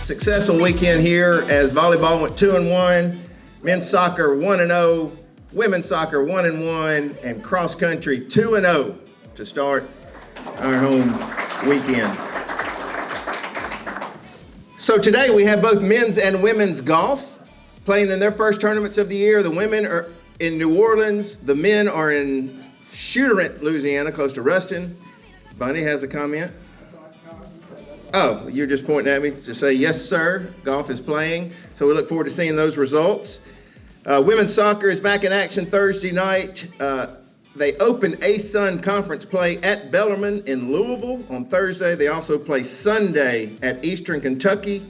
Successful weekend here as volleyball went 2-1, men's soccer 1-0, women's soccer 1-1, and cross country 2-0 to start our home weekend. So today we have both men's and women's golf playing in their first tournaments of the year. The women are in New Orleans. The men are in Shooterant, Louisiana, close to Ruston. Bunny has a comment. Oh, you're just pointing at me to say, yes, sir, golf is playing. So we look forward to seeing those results. Women's soccer is back in action Thursday night. They open ASUN conference play at Bellarmine in Louisville on Thursday. They also play Sunday at Eastern Kentucky.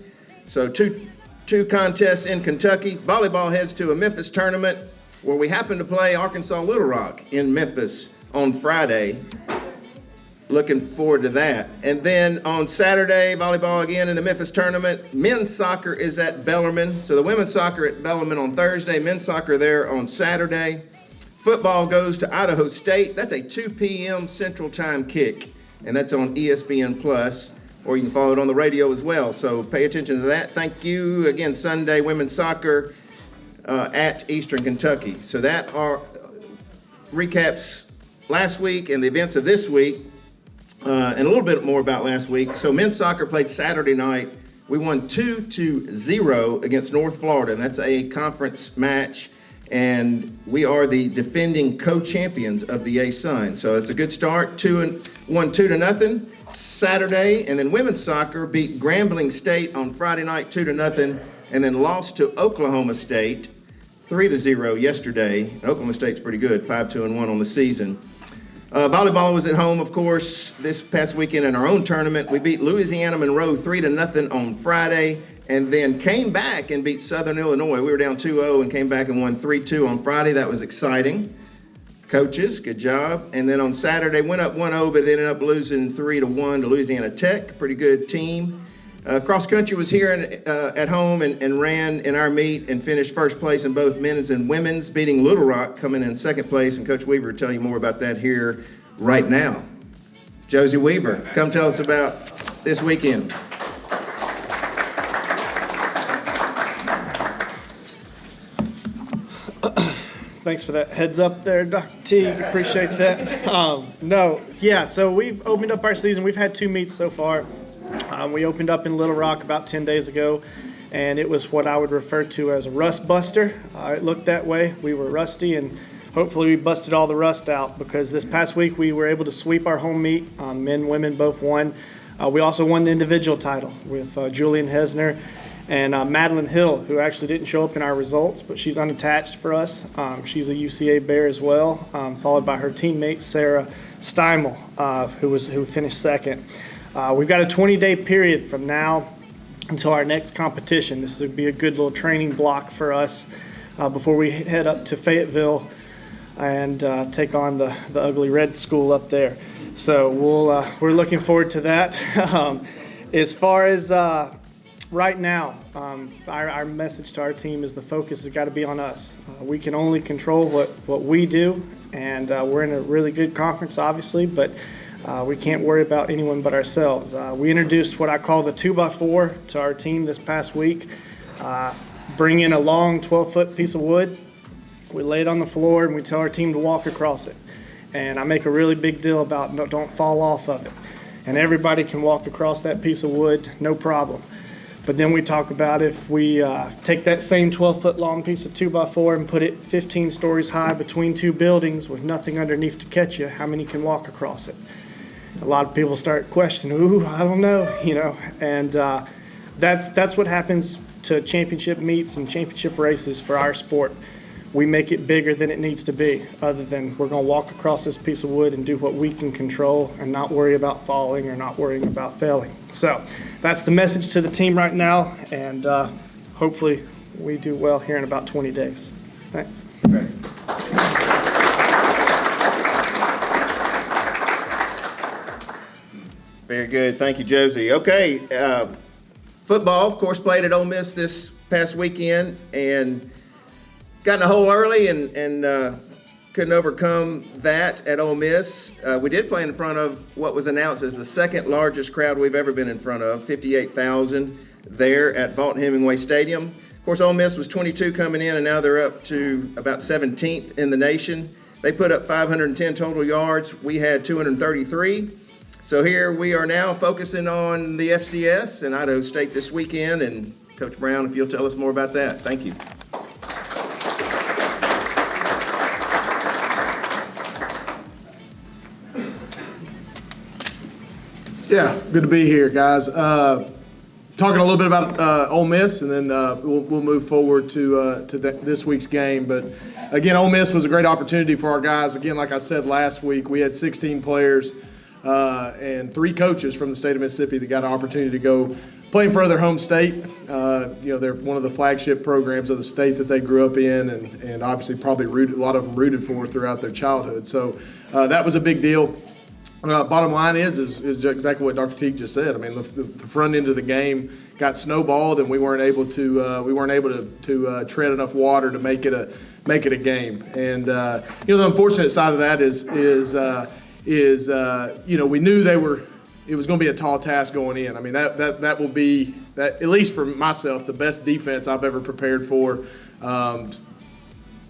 So two contests in Kentucky. Volleyball heads to a Memphis tournament where we happen to play Arkansas Little Rock in Memphis on Friday. Looking forward to that. And then on Saturday, volleyball again in the Memphis tournament. Men's soccer is at Bellarmine. So the women's soccer at Bellarmine on Thursday, men's soccer there on Saturday. Football goes to Idaho State. That's a 2 p.m. Central Time kick, and that's on ESPN Plus, or you can follow it on the radio as well. So pay attention to that. Thank you. Again, Sunday, women's soccer at Eastern Kentucky. So that recaps last week and the events of this week. And a little bit more about last week. So men's soccer played Saturday night. We won 2-0 against North Florida, and that's a conference match. And we are the defending co-champions of the ASUN. So it's a good start. 2-0 Saturday. And then women's soccer beat Grambling State on Friday night 2-0, and then lost to Oklahoma State 3-0 yesterday. And Oklahoma State's pretty good, 5-2-1 on the season. Volleyball was at home, of course, this past weekend in our own tournament. We beat Louisiana Monroe 3-0 on Friday, and then came back and beat Southern Illinois. We were down 2-0 and came back and won 3-2 on Friday. That was exciting. Coaches, good job. And then on Saturday, went up 1-0, but ended up losing 3-1 to Louisiana Tech. Pretty good team. Cross country was here at home and ran in our meet and finished first place in both men's and women's, beating Little Rock, coming in second place. And Coach Weaver will tell you more about that here right now. Josey Weaver, come tell us about this weekend. Thanks for that heads up there, Dr. T. Appreciate that. So we've opened up our season. We've had 2 meets so far. We opened up in Little Rock about 10 days ago, and it was what I would refer to as a rust buster. It looked that way. We were rusty, and hopefully we busted all the rust out, because this past week we were able to sweep our home meet. Men and women both won. We also won the individual title with Julian Hesner and Madeline Hill, who actually didn't show up in our results, but she's unattached for us. She's a UCA Bear as well, followed by her teammate Sarah Steimel, who finished second. We've got a 20-day period from now until our next competition. This would be a good little training block for us before we head up to Fayetteville and take on the ugly red school up there. So we're looking forward to that. As far as right now, our message to our team is the focus has got to be on us. We can only control what we do, and we're in a really good conference, obviously, but we can't worry about anyone but ourselves. We introduced what I call the 2x4 to our team this past week. Bring in a long 12-foot piece of wood. We lay it on the floor and we tell our team to walk across it. And I make a really big deal about don't fall off of it. And everybody can walk across that piece of wood, no problem. But then we talk about if we take that same 12-foot long piece of 2x4 and put it 15 stories high between 2 buildings with nothing underneath to catch you, how many can walk across it? A lot of people start questioning, I don't know, and that's what happens to championship meets and championship races for our sport. We make it bigger than it needs to be, other than we're going to walk across this piece of wood and do what we can control and not worry about falling or not worrying about failing. So that's the message to the team right now, and hopefully we do well here in about 20 days. Thanks. Great. Very good. Thank you, Josey. Okay, football, of course, played at Ole Miss this past weekend and got in a hole early and couldn't overcome that at Ole Miss. We did play in front of what was announced as the second largest crowd we've ever been in front of, 58,000. there at Vaught-Hemingway Stadium. Of course, Ole Miss was 22 coming in, and now they're up to about 17th in the nation. They put up 510 total yards. We had 233. So here we are now focusing on the FCS and Idaho State this weekend. And Coach Brown, if you'll tell us more about that. Thank you. Yeah, good to be here, guys. Talking a little bit about Ole Miss, and then we'll move forward to this week's game. But again, Ole Miss was a great opportunity for our guys. Again, like I said last week, we had 16 players and 3 coaches from the state of Mississippi that got an opportunity to go play in front of their home state. They're one of the flagship programs of the state that they grew up in, and obviously probably a lot of them rooted for throughout their childhood. So that was a big deal. Bottom line is exactly what Dr. Teague just said. I mean, the front end of the game got snowballed, and we weren't able to tread enough water to make it a game. And the unfortunate side of that is we knew it was going to be a tall task going in. I mean, that will be at least for myself, the best defense I've ever prepared for,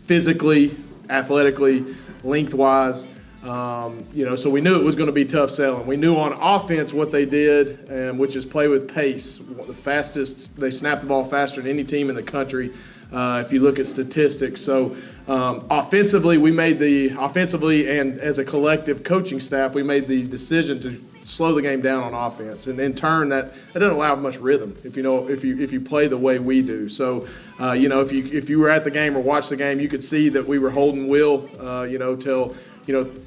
physically, athletically, lengthwise. So we knew it was going to be tough selling. We knew on offense what they did, which is play with pace. The fastest, they snapped the ball faster than any team in the country, if you look at statistics. So offensively and as a collective coaching staff, we made the decision to slow the game down on offense, and in turn that doesn't allow much rhythm if you play the way we do. So if you were at the game or watched the game, you could see that we were holding will till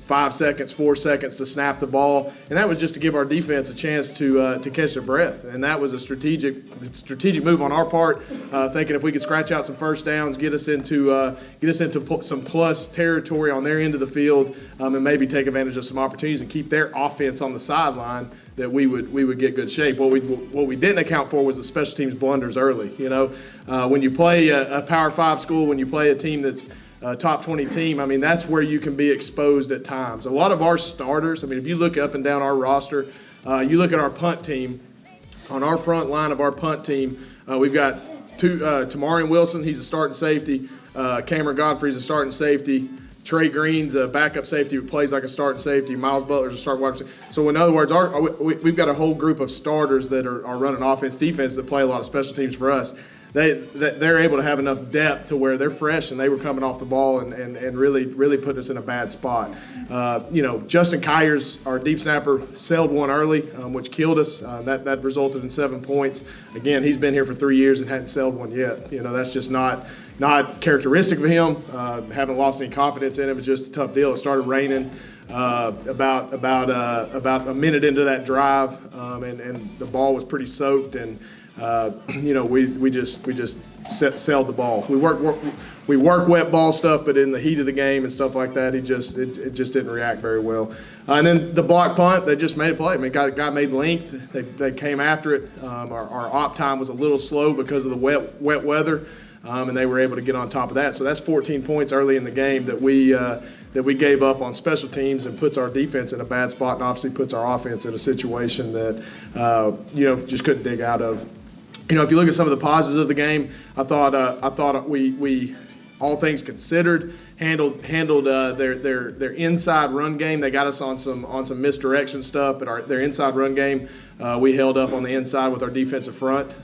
5 seconds, 4 seconds to snap the ball, and that was just to give our defense a chance to catch their breath. And that was a strategic move on our part, thinking if we could scratch out some first downs, get us into some plus territory on their end of the field, and maybe take advantage of some opportunities and keep their offense on the sideline, that we would get good shape. What we didn't account for was the special teams blunders early. When you play a Power 5 school, when you play a team that's top 20 team, I mean, that's where you can be exposed at times. A lot of our starters, I mean, if you look up and down our roster, you look at our punt team, on our front line of our punt team, we've got Tamarian Wilson, he's a starting safety, Cameron Godfrey's a starting safety, Trey Green's a backup safety who plays like a starting safety, Miles Butler's a starting wide receiver. So in other words, we've got a whole group of starters that are running offense, defense, that play a lot of special teams for us. They're able to have enough depth to where they're fresh, and they were coming off the ball and really putting us in a bad spot. Justin Kyers, our deep snapper, sailed one early, which killed us. That resulted in 7 points. Again, he's been here for 3 years and hadn't sailed one yet. That's just not characteristic of him. Haven't lost any confidence in him. It was just a tough deal. It started raining about a minute into that drive, and the ball was pretty soaked, and we just sailed the ball. We work wet ball stuff, but in the heat of the game and stuff like that, it just didn't react very well. And then the block punt, they just made a play. I mean, guy made length. They came after it. Our op time was a little slow because of the wet weather, and they were able to get on top of that. So that's 14 points early in the game that we gave up on special teams, and puts our defense in a bad spot, and obviously puts our offense in a situation that just couldn't dig out of. If you look at some of the positives of the game, I thought we all things considered, handled their inside run game. They got us on some misdirection stuff, but their inside run game, we held up on the inside with our defensive front.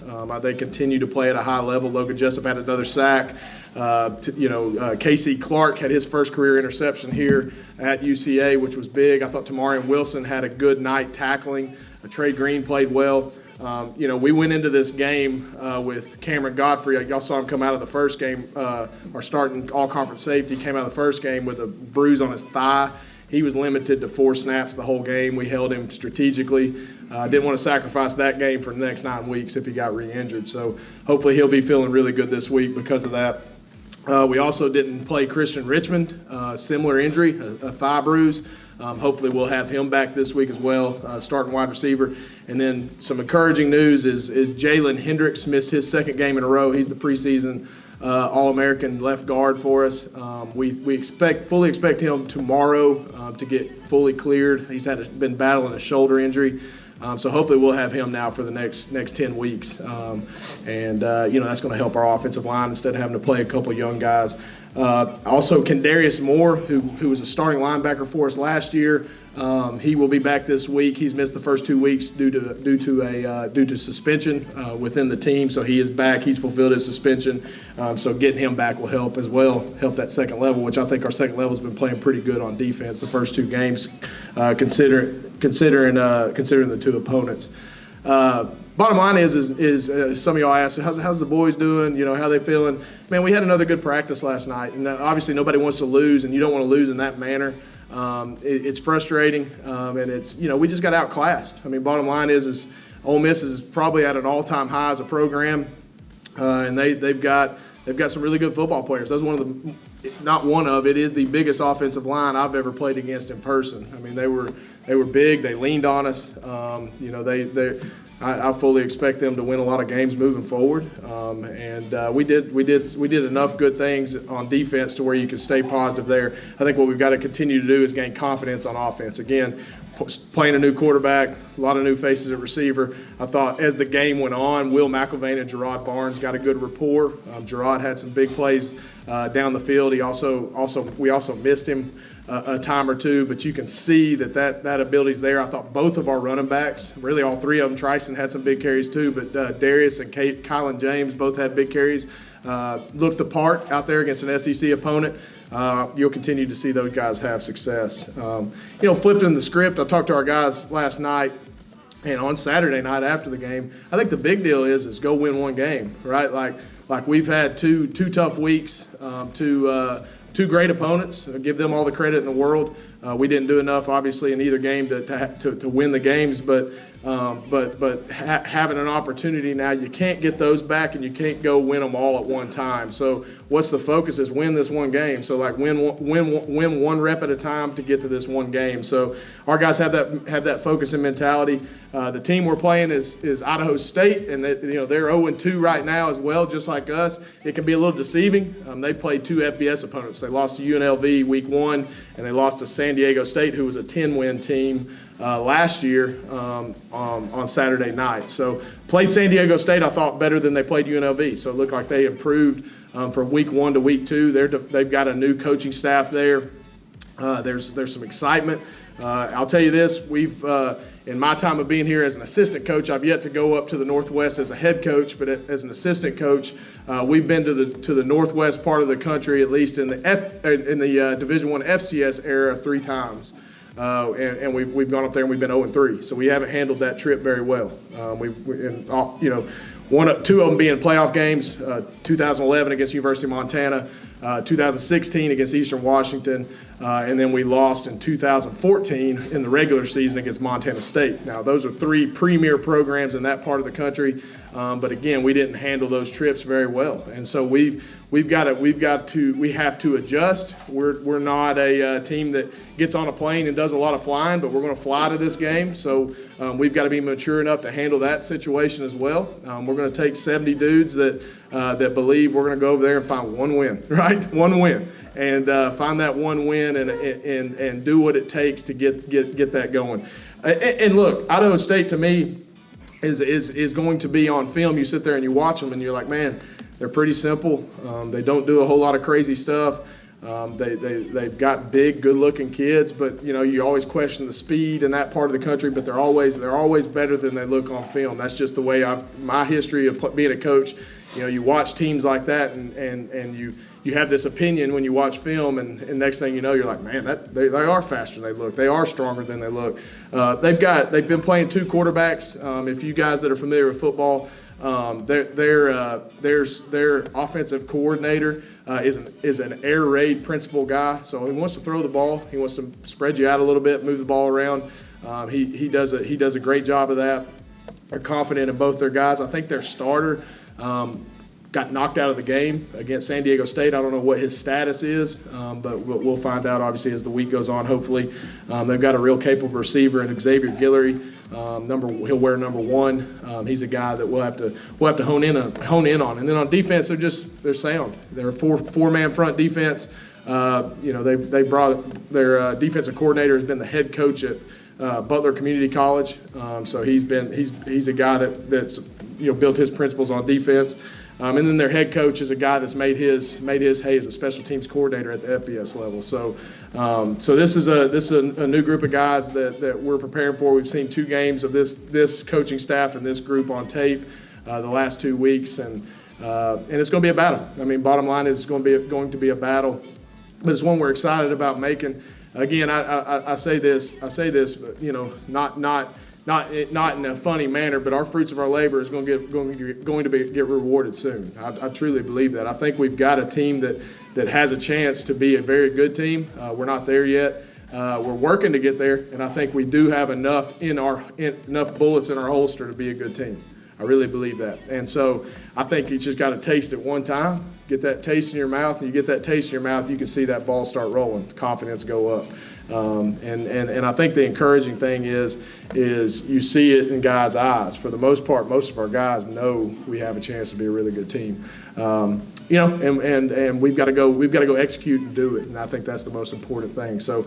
They continue to play at a high level. Logan Jessup had another sack. Casey Clark had his first career interception here at UCA, which was big. I thought Tamarian Wilson had a good night tackling. Trey Green played well. We went into this game with Cameron Godfrey. Y'all saw him come out of the first game. Our starting all-conference safety came out of the first game with a bruise on his thigh. He was limited to 4 snaps the whole game. We held him strategically. Didn't want to sacrifice that game for the next 9 weeks if he got re-injured. So hopefully he'll be feeling really good this week because of that. We also didn't play Christian Richmond, similar injury, a thigh bruise. Hopefully we'll have him back this week as well, starting wide receiver. And then some encouraging news is Jalen Hendricks missed his 2nd game in a row. He's the preseason All-American left guard for us. We fully expect him tomorrow to get fully cleared. He's been battling a shoulder injury. So hopefully we'll have him now for the next 10 weeks. That's going to help our offensive line instead of having to play a couple young guys. Also, Kendarius Moore, who was a starting linebacker for us last year, he will be back this week. He's missed the first 2 weeks due to suspension within the team. So he is back. He's fulfilled his suspension. So getting him back will help as well, help that second level, which I think our second level has been playing pretty good on defense the first 2 games, considering the 2 opponents. Bottom line is some of y'all asked, how's the boys doing? How they feeling? Man, we had another good practice last night, and obviously nobody wants to lose, and you don't want to lose in that manner. It's frustrating, and it's we just got outclassed. I mean, bottom line is Ole Miss is probably at an all-time high as a program, and they've got some really good football players. That's it is the biggest offensive line I've ever played against in person. I mean, they were big. They leaned on us. I fully expect them to win a lot of games moving forward, we did enough good things on defense to where you can stay positive there. I think what we've got to continue to do is gain confidence on offense. Again, playing a new quarterback, a lot of new faces at receiver. I thought as the game went on, Will McIlvain and Gerard Barnes got a good rapport. Gerard had some big plays down the field. We also missed him a time or two, but you can see that ability's there. I thought both of our running backs, really all 3 of them, Tryson had some big carries too, but Darius and Kylan James both had big carries. Looked the part out there against an SEC opponent. You'll continue to see those guys have success. Flipping the script, I talked to our guys last night, and on Saturday night after the game, I think the big deal is go win 1 game, right? Like we've had two tough weeks, two great opponents. Give them all the credit in the world. We didn't do enough, obviously, in either game to win the games, but having an opportunity now, you can't get those back, and you can't go win them all at one time. So what's the focus is win this 1 game. So win 1 rep at a time to get to this 1 game. So our guys have that focus and mentality. The team we're playing is Idaho State, and they're 0-2 right now as well, just like us. It can be a little deceiving. They played 2 FBS opponents. They lost to UNLV week 1, and they lost to San Diego State, who was a 10-win team last year on Saturday night. So played San Diego State, I thought, better than they played UNLV. So it looked like they improved from week 1 to week 2. They've got a new coaching staff there. There's some excitement. I'll tell you this, we've in my time of being here as an assistant coach, I've yet to go up to the Northwest as a head coach, but as an assistant coach, we've been to the Northwest part of the country, at least in the Division I FCS era 3 times. And we've gone up there and we've been 0-3, so we haven't handled that trip very well. Two of them being playoff games, 2011 against University of Montana, 2016 against Eastern Washington, and then we lost in 2014 in the regular season against Montana State. Now, those are 3 premier programs in that part of the country, but again, we didn't handle those trips very well, and so we have to adjust. We're not a team that gets on a plane and does a lot of flying, but we're going to fly to this game, so we've got to be mature enough to handle that situation as well. We're going to take 70 dudes that believe we're going to go over there and find 1 win, right? 1 win, and find that 1 win and do what it takes to get that going. And look, Idaho State to me is going to be on film. You sit there and you watch them, and you're like, man, they're pretty simple. They don't do a whole lot of crazy stuff. They've got big, good-looking kids, but you always question the speed in that part of the country. But they're always better than they look on film. That's just the way my history of being a coach. You watch teams like that, and you have this opinion when you watch film, and next thing you know, you're like, man, they are faster than they look. They are stronger than they look. They've been playing 2 quarterbacks. If you guys that are familiar with football, their offensive coordinator is an air raid principal guy. So he wants to throw the ball. He wants to spread you out a little bit, move the ball around. He does a great job of that. They're confident in both their guys. I think their starter got knocked out of the game against San Diego State. I don't know what his status is, but we'll find out obviously as the week goes on. Hopefully, they've got a real capable receiver in Xavier Guillory. He'll wear number 1. He's a guy that we'll have to hone in on. And then on defense, they're sound. They're a four-man front defense. They brought their defensive coordinator has been the head coach at Butler Community College. So he's a guy that's built his principles on defense. And then their head coach is a guy that's made his hay as a special teams coordinator at the FBS level. So this is a new group of guys that we're preparing for. We've seen 2 games of this coaching staff and this group on tape the last 2 weeks, and it's going to be a battle. I mean, bottom line is it's going to be a battle, but it's one we're excited about making. Again, I say this, not in a funny manner, but our fruits of our labor is going to get rewarded soon. I truly believe that. I think we've got a team that has a chance to be a very good team. We're not there yet. We're working to get there, and I think we do have enough bullets in our holster to be a good team. I really believe that. And so I think you just got to taste it one time, get that taste in your mouth, and you get that taste in your mouth, you can see that ball start rolling, confidence go up. And I think the encouraging thing is you see it in guys' eyes. For the most part, most of our guys know we have a chance to be a really good team. And we've got to go execute and do it. And I think that's the most important thing. So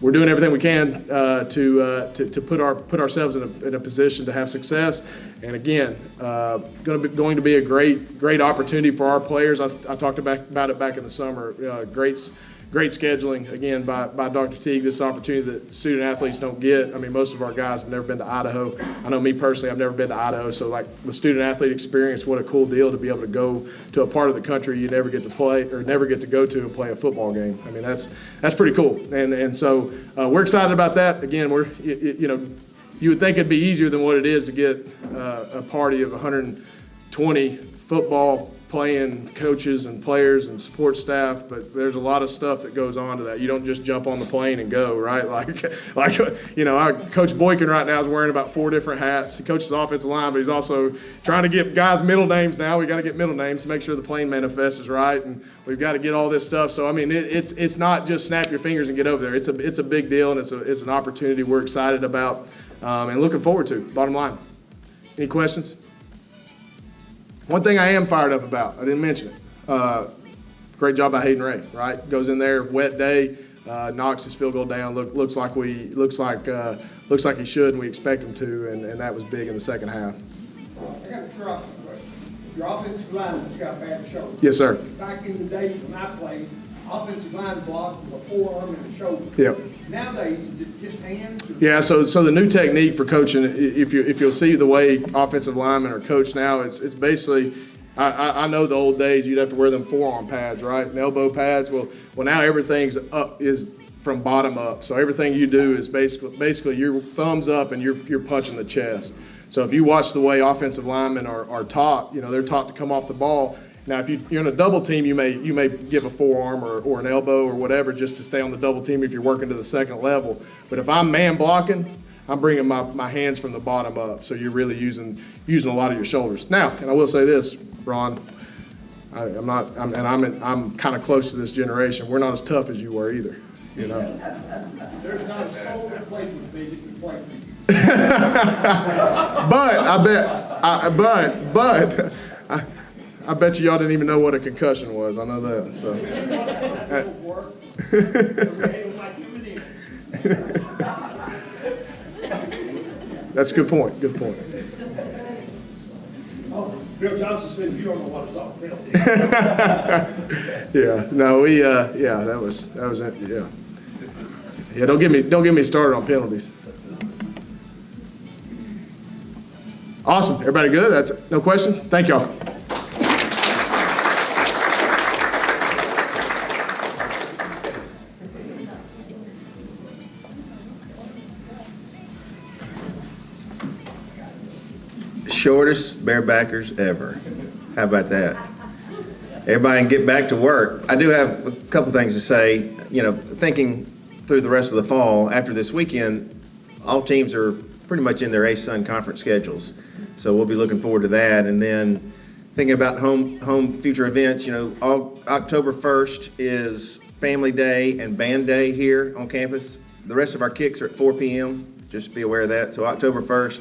we're doing everything we can to put ourselves in a position to have success. And again, going to be a great opportunity for our players. I talked about it back in the summer. Great scheduling, again, by Dr. Teague, this opportunity that student athletes don't get. I mean, most of our guys have never been to Idaho. I know me personally, I've never been to Idaho. So, like, the student athlete experience, what a cool deal to be able to go to a part of the country you never get to play or never get to go to and play a football game. I mean, that's pretty cool. And so we're excited about that. Again, you would think it'd be easier than what it is to get a party of 120 football playing coaches and players and support staff, but there's a lot of stuff that goes on to that. You don't just jump on the plane and go, right? Coach Boykin right now is wearing about 4 different hats. He coaches offensive line, but he's also trying to get guys middle names now. We got to get middle names to make sure the plane manifest is right, and we've got to get all this stuff. So I mean, it's not just snap your fingers and get over there. It's a big deal, and it's an opportunity we're excited about and looking forward to. Bottom line, any questions? One thing I am fired up about, I didn't mention it. Great job by Hayden Ray, right? Goes in there, wet day, knocks his field goal down. Looks like he should, and we expect him to, and that was big in the second half. I got a question. Your offensive lineman's got a bad shoulder. Yes, sir. Back in the days when I played, offensive line blocked with a forearm and a shoulder. Yep. Nowadays, is it just hands? Yeah, so the new technique for coaching, if you'll see the way offensive linemen are coached now, it's basically, I know the old days you'd have to wear them forearm pads, right, and elbow pads. Well, now everything's up is from bottom up. So everything you do is basically your thumbs up and you're punching the chest. So if you watch the way offensive linemen are taught, they're taught to come off the ball. Now, if you're in a double team, you may give a forearm or an elbow or whatever just to stay on the double team if you're working to the second level. But if I'm man blocking, I'm bringing my hands from the bottom up. So you're really using a lot of your shoulders. Now, and I will say this, Ron, I'm kind of close to this generation. We're not as tough as you were either. There's not a soul that plays with me that can play with you. I bet y'all didn't even know what a concussion was. I know that. So. That's a good point. Good point. Bill Johnson said you don't know what a soft penalty is. Yeah. No. That was it. Yeah. Yeah. Don't get me started on penalties. Awesome. Everybody good? That's no questions. Thank y'all. Shortest Bear Backers ever. How about that? Everybody can get back to work. I do have a couple things to say. Thinking through the rest of the fall, after this weekend, all teams are pretty much in their ASUN conference schedules. So we'll be looking forward to that. And then thinking about home future events, October 1st is Family Day and Band Day here on campus. The rest of our kicks are at 4 p.m. Just be aware of that. So October 1st,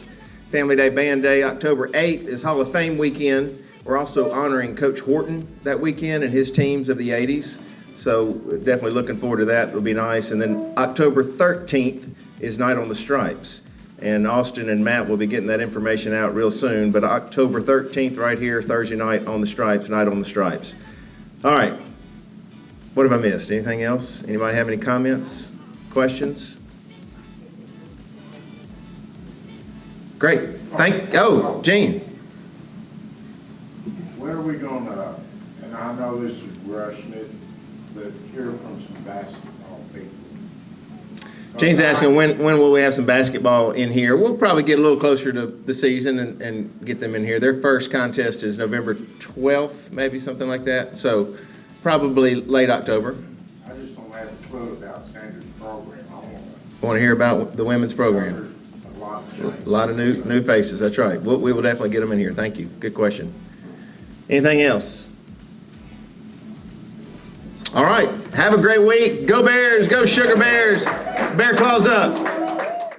Family Day, Band Day. October 8th is Hall of Fame weekend. We're also honoring Coach Horton that weekend and his teams of the 80s. So definitely looking forward to that. It'll be nice. And then October 13th is Night on the Stripes. And Austin and Matt will be getting that information out real soon, but October 13th, right here, Thursday night on the Stripes, Night on the Stripes. All right. What have I missed? Anything else? Anybody have any comments, questions? Great. Gene. When are we gonna, and I know this is rushing it, but hear from some basketball people? Gene's asking when will we have some basketball in here? We'll probably get a little closer to the season and get them in here. Their first contest is November 12th, maybe something like that. So probably late October. I just don't have a clue about Sanders' program. I Want to hear about the women's program? there's a lot of change. A lot of new faces. That's right. We will definitely get them in here. Thank you. Good question. Anything else? All right. Have a great week. Go Bears. Go Sugar Bears. Bear claws up.